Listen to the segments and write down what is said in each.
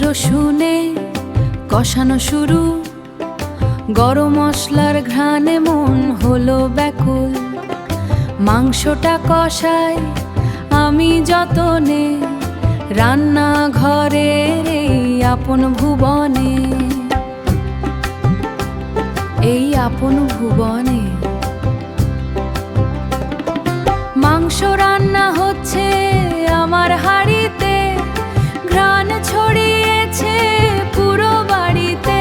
রসুনে কষানো শুরু, গরম মশলার ঘ্রাণে মন হলো ব্যাকুল। মাংসটা কষাই আমি যতনে, রান্না ঘরের এই আপন ভুবনে, এই আপন ভুবনে। মাংস রান্না হচ্ছে আমার হাঁড়িতে, ঘ্রাণ ছড়িয়েছে পুরো বাড়িতে।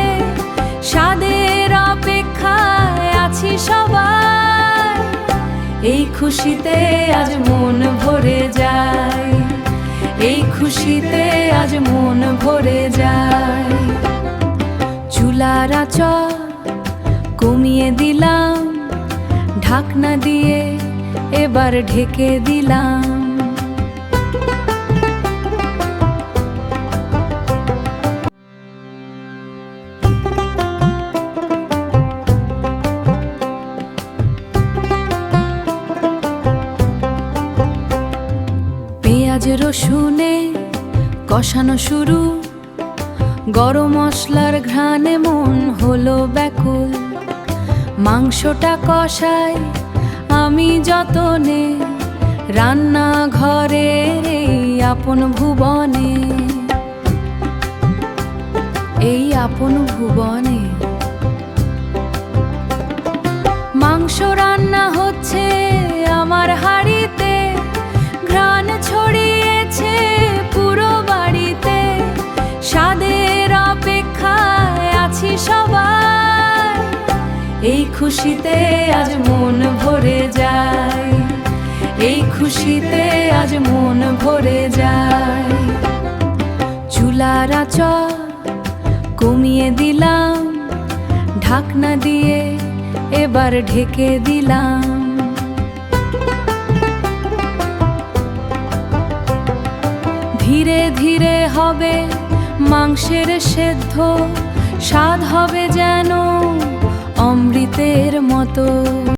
স্বাদের অপেক্ষায় আছি সবাই, এই খুশিতে আজ মন ভরে যায়, এই খুশিতে আজ মন ভরে যায়। চুলার আঁচল কমিয়ে দিলাম, ঢাকনা দিয়ে এবার ঢেকে দিলাম। পেঁয়াজ রসুনে কষানো শুরু, গরম মশলার ঘ্রাণে মন হলো ব্যাকুল। মাংসটা কষাই আমি যতনে, রান্না ঘরের এই আপন ভুবনে, এই আপন ভুবনে। মাংস রান্না হচ্ছে আমার হাঁড়িতে, ঘ্রাণ ছড়িয়েছে পুরো বাড়িতে। স্বাদের অপেক্ষায় আছি সবাই, এই খুশিতে আজ মন ভরে যায়, এই খুশিতে আজ মন ভরে যায়। চুলার আঁচল কমিয়ে দিলাম, ঢাকনা দিয়ে এবার ঢেকে দিলাম। ধীরে ধীরে হবে মাংসের সেদ্ধ, স্বাদ হবে যেন অমৃতের মতো।